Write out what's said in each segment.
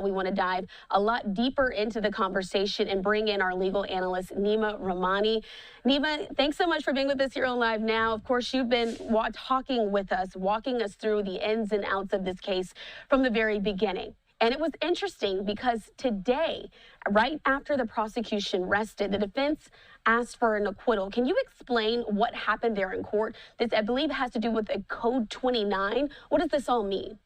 We want to dive a lot deeper into the conversation and bring in our legal analyst, Neama Rahmani. Neama, thanks so much for being with us here on Live Now. Of course, you've been talking with us, walking us through the ins and outs of this case from the very beginning. And it was interesting because today, right after the prosecution rested, the defense asked for an acquittal. Can you explain what happened there in court? This, I believe, has to do with a Code 29. What does this all mean?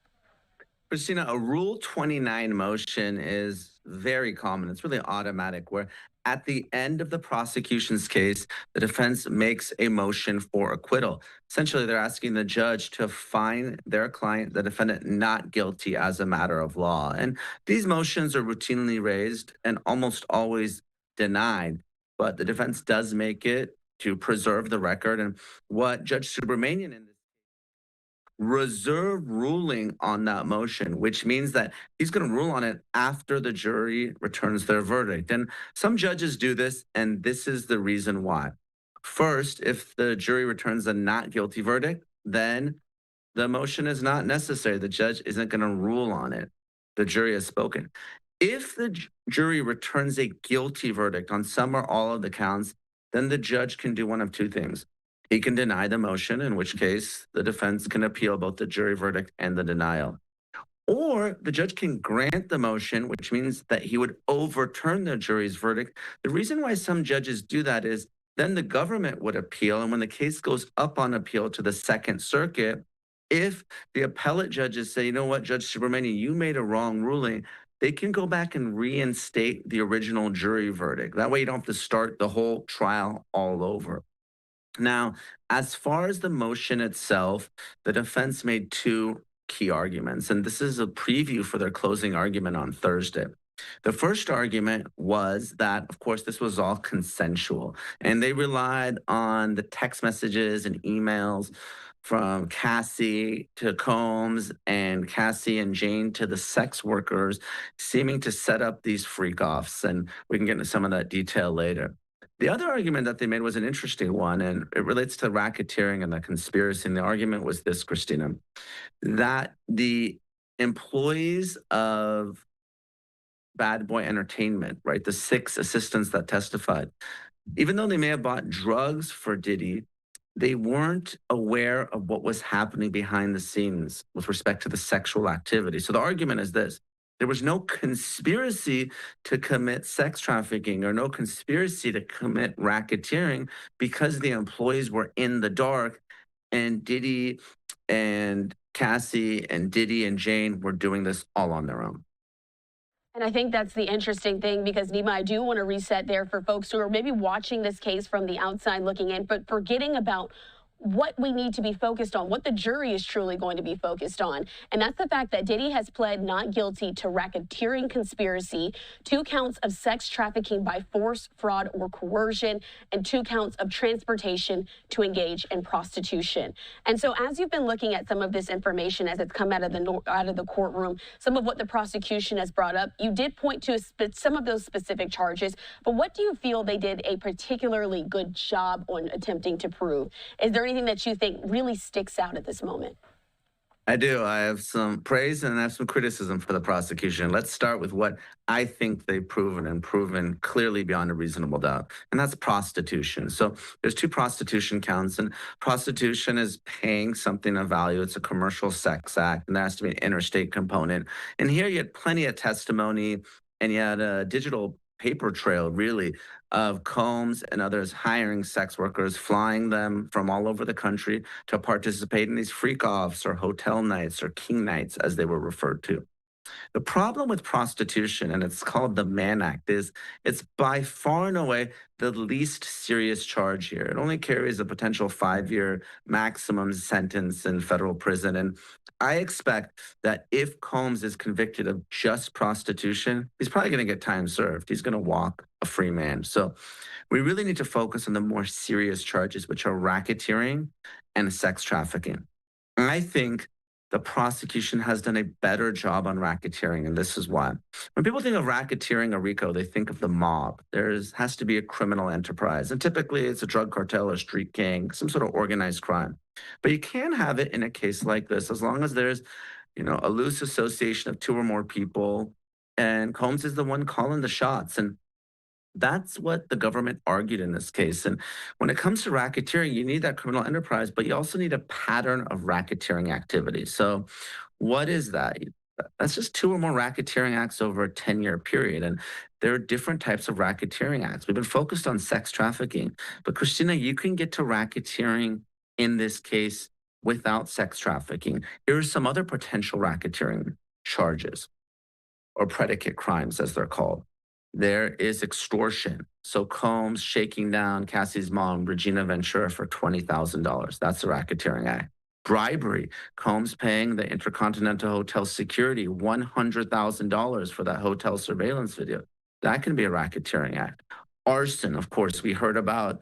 Christina, a Rule 29 motion is very common. It's really automatic, where at the end of the prosecution's case, the defense makes a motion for acquittal. Essentially, they're asking the judge to find their client, the defendant, not guilty as a matter of law. And these motions are routinely raised and almost always denied, but the defense does make it to preserve the record. And what Judge Subramanian in this reserve ruling on that motion, which means that he's going to rule on it after the jury returns their verdict. And some judges do this, and this is the reason why. First, if the jury returns a not guilty verdict, then the motion is not necessary. The judge isn't going to rule on it. The jury has spoken. If the jury returns a guilty verdict on some or all of the counts, then the judge can do one of two things. He can deny the motion, in which case the defense can appeal both the jury verdict and the denial. Or the judge can grant the motion, which means that he would overturn the jury's verdict. The reason why some judges do that is then the government would appeal. And when the case goes up on appeal to the Second Circuit, if the appellate judges say, you know what, Judge Subramanian, you made a wrong ruling, they can go back and reinstate the original jury verdict. That way you don't have to start the whole trial all over. Now, as far as the motion itself, the defense made two key arguments, and this is a preview for their closing argument on Thursday. The first argument was that, of course, this was all consensual, and they relied on the text messages and emails from Cassie to Combs and Cassie and Jane to the sex workers, seeming to set up these freak-offs, and we can get into some of that detail later. The other argument that they made was an interesting one, and it relates to racketeering and the conspiracy. And the argument was this, Christina, that the employees of Bad Boy Entertainment, right, the 6 assistants that testified, even though they may have bought drugs for Diddy, they weren't aware of what was happening behind the scenes with respect to the sexual activity. So the argument is this: there was no conspiracy to commit sex trafficking or no conspiracy to commit racketeering because the employees were in the dark, and Diddy and Cassie and Diddy and Jane were doing this all on their own. And I think that's the interesting thing, because Neama, I do want to reset there for folks who are maybe watching this case from the outside looking in, but forgetting about what we need to be focused on, what the jury is truly going to be focused on. And that's the fact that Diddy has pled not guilty to racketeering conspiracy, 2 counts of sex trafficking by force, fraud, or coercion, and 2 counts of transportation to engage in prostitution. And so as you've been looking at some of this information as it's come out of the courtroom, some of what the prosecution has brought up, you did point to some of those specific charges, but what do you feel they did a particularly good job on attempting to prove? Is there anything that you think really sticks out at this moment? I do. I have some praise and I have some criticism for the prosecution. Let's start with what I think they've proven clearly beyond a reasonable doubt, and that's prostitution. So there's 2 prostitution counts, and prostitution is paying something of value. It's a commercial sex act, and there has to be an interstate component. And here you had plenty of testimony, and you had a digital paper trail, really, of Combs and others hiring sex workers, flying them from all over the country to participate in these freak-offs or hotel nights or king nights, as they were referred to. The problem with prostitution, and it's called the Mann Act, is it's by far and away the least serious charge here. It only carries a potential 5-year maximum sentence in federal prison. And I expect that if Combs is convicted of just prostitution, he's probably going to get time served. He's going to walk a free man. So we really need to focus on the more serious charges, which are racketeering and sex trafficking. I think the prosecution has done a better job on racketeering, and this is why. When people think of racketeering or RICO, they think of the mob. There has to be a criminal enterprise, and typically it's a drug cartel or street gang, some sort of organized crime. But you can have it in a case like this, as long as there's, a loose association of 2 or more people and Combs is the one calling the shots. And that's what the government argued in this case. And when it comes to racketeering, you need that criminal enterprise, but you also need a pattern of racketeering activity. So, what is that? That's just two or more racketeering acts over a 10-year period. And there are different types of racketeering acts. We've been focused on sex trafficking, but Christina, you can get to racketeering in this case without sex trafficking. Here are some other potential racketeering charges or predicate crimes, as they're called. There is extortion. So Combs shaking down Cassie's mom, Regina Ventura, for $20,000. That's a racketeering act. Bribery. Combs paying the Intercontinental Hotel security $100,000 for that hotel surveillance video. That can be a racketeering act. Arson, of course, we heard about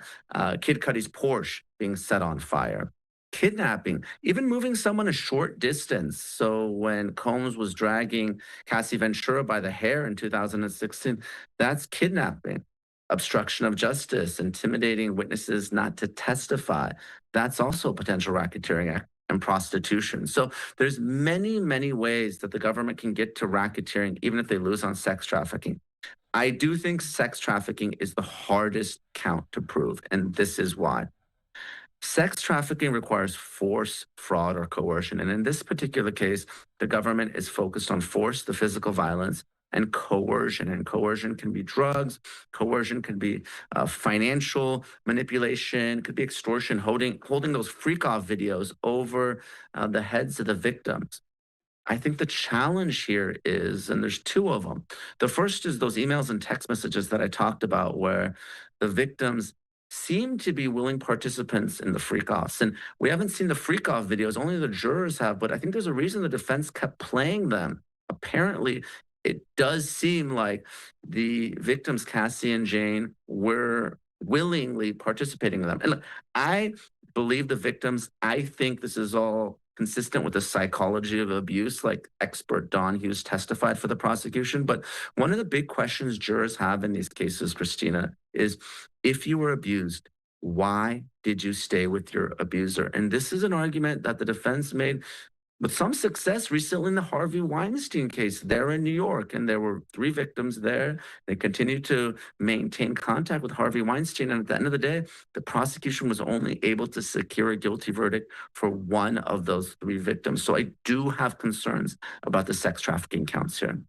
Kid Cudi's Porsche being set on fire. Kidnapping, even moving someone a short distance. So when Combs was dragging Cassie Ventura by the hair in 2016, that's kidnapping. Obstruction of justice, intimidating witnesses not to testify. That's also potential racketeering act and prostitution. So there's many, many ways that the government can get to racketeering, even if they lose on sex trafficking. I do think sex trafficking is the hardest count to prove, and this is why. Sex trafficking requires force, fraud, or coercion. And in this particular case, the government is focused on force, the physical violence, and coercion. And coercion can be drugs, coercion can be financial manipulation, could be extortion, holding those freak off videos over the heads of the victims. I think the challenge here is, and there's two of them. The first is those emails and text messages that I talked about, where the victims seem to be willing participants in the freak offs. And we haven't seen the freak off videos, only the jurors have, but I think there's a reason the defense kept playing them. Apparently, it does seem like the victims, Cassie and Jane, were willingly participating in them. And look, I believe the victims. I think this is all consistent with the psychology of abuse, like expert Don Hughes testified for the prosecution. But one of the big questions jurors have in these cases, Christina, is if you were abused, why did you stay with your abuser? And this is an argument that the defense made with some success recently in the Harvey Weinstein case there in New York. And there were 3 victims there. They continued to maintain contact with Harvey Weinstein. And at the end of the day, the prosecution was only able to secure a guilty verdict for one of those 3 victims. So I do have concerns about the sex trafficking counts here.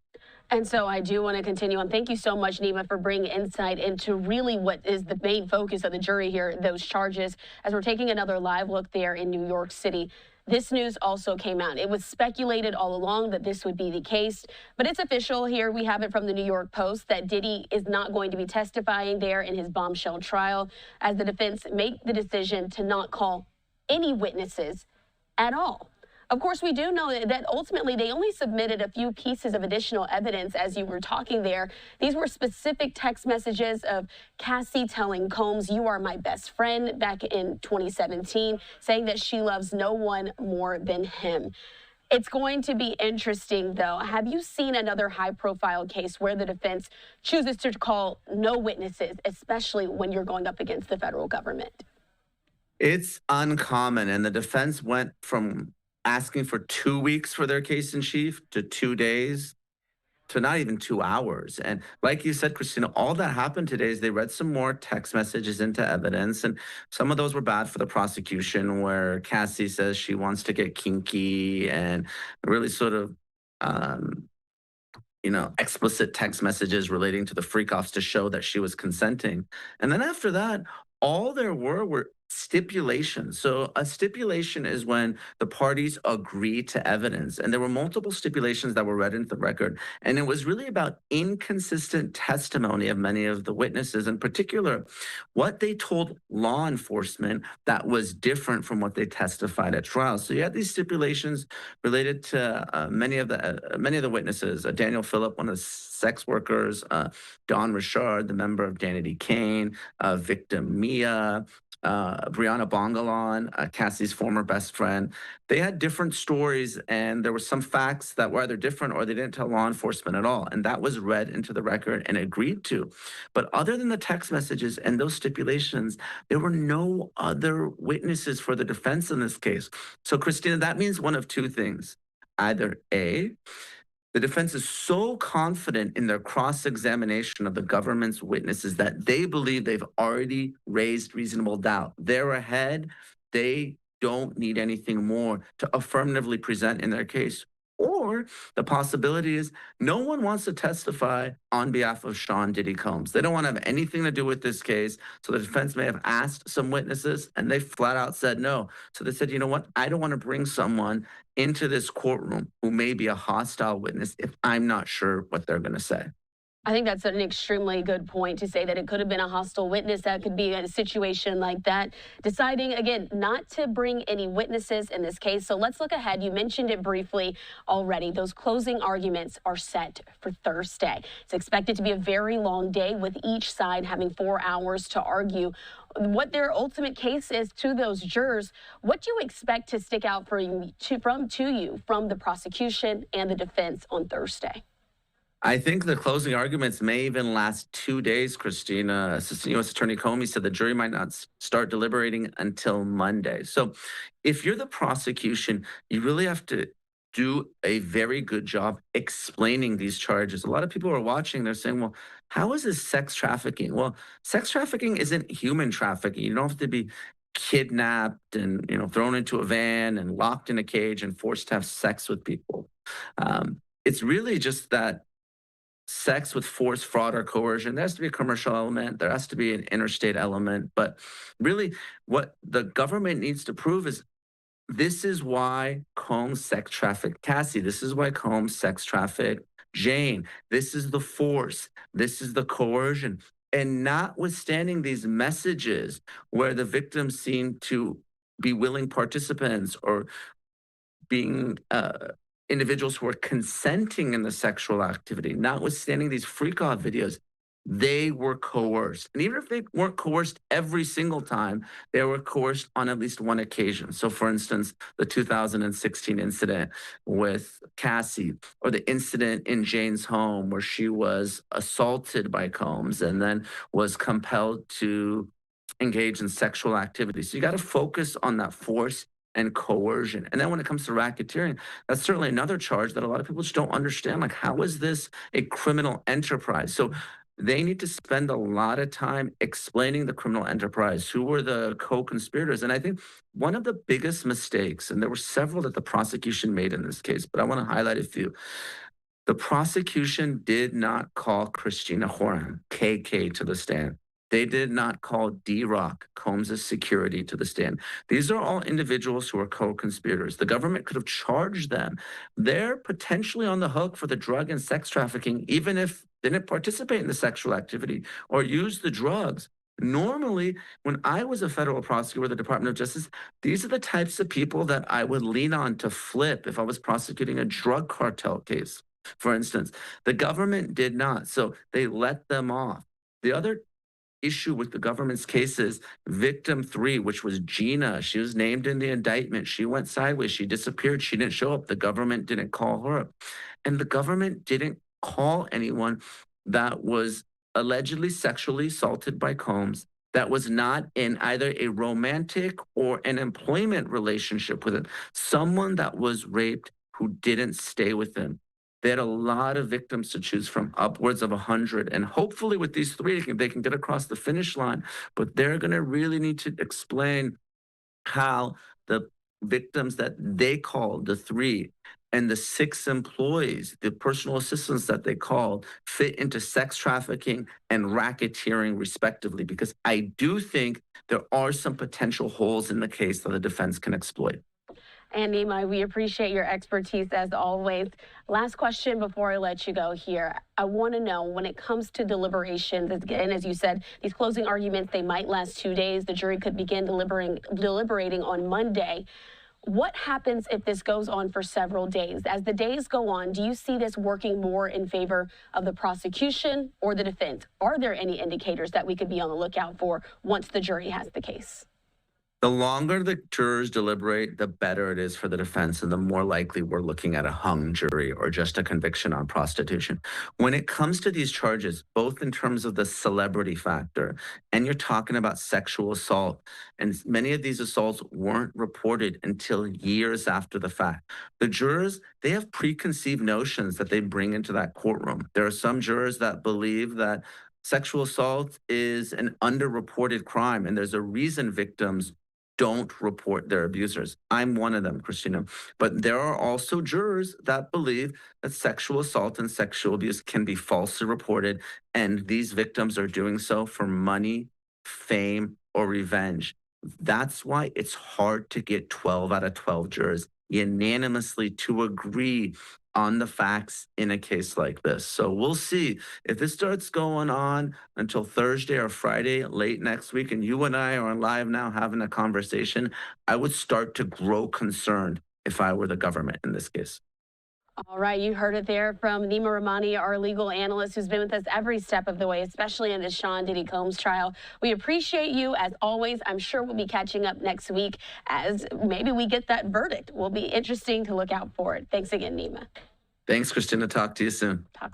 And so I do want to continue on. Thank you so much, Neema, for bringing insight into really what is the main focus of the jury here, those charges, as we're taking another live look there in New York City. This news also came out. It was speculated all along that this would be the case, but it's official here. We have it from the New York Post that Diddy is not going to be testifying there in his bombshell trial, as the defense make the decision to not call any witnesses at all. Of course, we do know that ultimately they only submitted a few pieces of additional evidence, as you were talking there. These were specific text messages of Cassie telling Combs, "You are my best friend," back in 2017, saying that she loves no one more than him. It's going to be interesting, though. Have you seen another high-profile case where the defense chooses to call no witnesses, especially when you're going up against the federal government? It's uncommon. And the defense went from asking for 2 weeks for their case in chief to 2 days to not even 2 hours. And like you said, Christina, all that happened today is they read some more text messages into evidence. And some of those were bad for the prosecution, where Cassie says she wants to get kinky and really sort of, explicit text messages relating to the freak offs to show that she was consenting. And then after that, all there were stipulations. So a stipulation is when the parties agree to evidence. And there were multiple stipulations that were read into the record. And it was really about inconsistent testimony of many of the witnesses, in particular, what they told law enforcement that was different from what they testified at trial. So you had these stipulations related to many of the witnesses, Daniel Phillip, one of the sex workers, Don Richard, the member of Danity Kane, victim Mia, Brianna Bongalon, Cassie's former best friend. They had different stories, and there were some facts that were either different or they didn't tell law enforcement at all. And that was read into the record and agreed to. But other than the text messages and those stipulations, there were no other witnesses for the defense in this case. So, Christina, that means one of two things. Either A, The defense is so confident in their cross-examination of the government's witnesses that they believe they've already raised reasonable doubt. They're ahead. They don't need anything more to affirmatively present in their case. Or the possibility is no one wants to testify on behalf of Sean Diddy Combs. They don't want to have anything to do with this case. So the defense may have asked some witnesses and they flat out said no. So they said, you know what? I don't want to bring someone into this courtroom who may be a hostile witness if I'm not sure what they're going to say. I think that's an extremely good point to say that it could have been a hostile witness. That could be a situation like that. Deciding, again, not to bring any witnesses in this case. So let's look ahead. You mentioned it briefly already. Those closing arguments are set for Thursday. It's expected to be a very long day with each side having 4 hours to argue what their ultimate case is to those jurors. What do you expect to stick out from the prosecution and the defense on Thursday? I think the closing arguments may even last 2 days, Christina. Assistant U.S. Attorney Comey said the jury might not start deliberating until Monday. So if you're the prosecution, you really have to do a very good job explaining these charges. A lot of people are watching, they're saying, well, how is this sex trafficking? Well, sex trafficking isn't human trafficking. You don't have to be kidnapped and thrown into a van and locked in a cage and forced to have sex with people. It's really just that sex with force, fraud, or coercion. There has to be a commercial element. There has to be an interstate element. But really, what the government needs to prove is this is why Combs sex trafficked Cassie. This is why Combs sex trafficked Jane. This is the force. This is the coercion. And notwithstanding these messages where the victims seem to be willing participants or being individuals who are consenting in the sexual activity, notwithstanding these freak out videos, they were coerced. And even if they weren't coerced every single time, they were coerced on at least one occasion. So, for instance, the 2016 incident with Cassie, or the incident in Jane's home where she was assaulted by Combs and then was compelled to engage in sexual activity. So, you got to focus on that force and coercion. And then when it comes to racketeering, that's certainly another charge that a lot of people just don't understand. Like, how is this a criminal enterprise? So they need to spend a lot of time explaining the criminal enterprise, who were the co-conspirators. And I think one of the biggest mistakes, and there were several that the prosecution made in this case, but I want to highlight a few. The prosecution did not call Christina Horan, KK, to the stand. They did not call D-Rock, Combs' security, to the stand. These are all individuals who are co-conspirators. The government could have charged them. They're potentially on the hook for the drug and sex trafficking, even if they didn't participate in the sexual activity or use the drugs. Normally, when I was a federal prosecutor with the Department of Justice, these are the types of people that I would lean on to flip if I was prosecuting a drug cartel case, for instance. The government did not, so they let them off. The other issue with the government's case is victim 3, which was Gina. She was named in the indictment. She went sideways. She disappeared. She didn't show up. The government didn't call her up. And the government didn't call anyone that was allegedly sexually assaulted by Combs, that was not in either a romantic or an employment relationship with him. Someone that was raped who didn't stay with him. They had a lot of victims to choose from, upwards of 100. And hopefully with these 3, they can get across the finish line. But they're going to really need to explain how the victims that they called, the 3, and the 6 employees, the personal assistants that they called, fit into sex trafficking and racketeering, respectively. Because I do think there are some potential holes in the case that the defense can exploit. And Neama, we appreciate your expertise as always. Last question before I let you go here. I want to know, when it comes to deliberations, and as you said, these closing arguments, they might last 2 days. The jury could begin deliberating on Monday. What happens if this goes on for several days? As the days go on, do you see this working more in favor of the prosecution or the defense? Are there any indicators that we could be on the lookout for once the jury has the case? The longer the jurors deliberate, the better it is for the defense, and the more likely we're looking at a hung jury or just a conviction on prostitution. When it comes to these charges, both in terms of the celebrity factor and you're talking about sexual assault, and many of these assaults weren't reported until years after the fact. The jurors, they have preconceived notions that they bring into that courtroom. There are some jurors that believe that sexual assault is an underreported crime, and there's a reason victims don't report their abusers. I'm one of them, Christina. But there are also jurors that believe that sexual assault and sexual abuse can be falsely reported, and these victims are doing so for money, fame, or revenge. That's why it's hard to get 12 out of 12 jurors unanimously to agree on the facts in a case like this. So we'll see if this starts going on until Thursday or Friday late next week, and you and I are on live now having a conversation. I would start to grow concerned if I were the government in this case. All right, you heard it there from Neama Rahmani, our legal analyst, who's been with us every step of the way, especially in this Sean Diddy Combs trial. We appreciate you as always. I'm sure we'll be catching up next week as maybe we get that verdict. Will be interesting to look out for it. Thanks again, Neama. Thanks, Christina. Talk to you soon. Talk soon.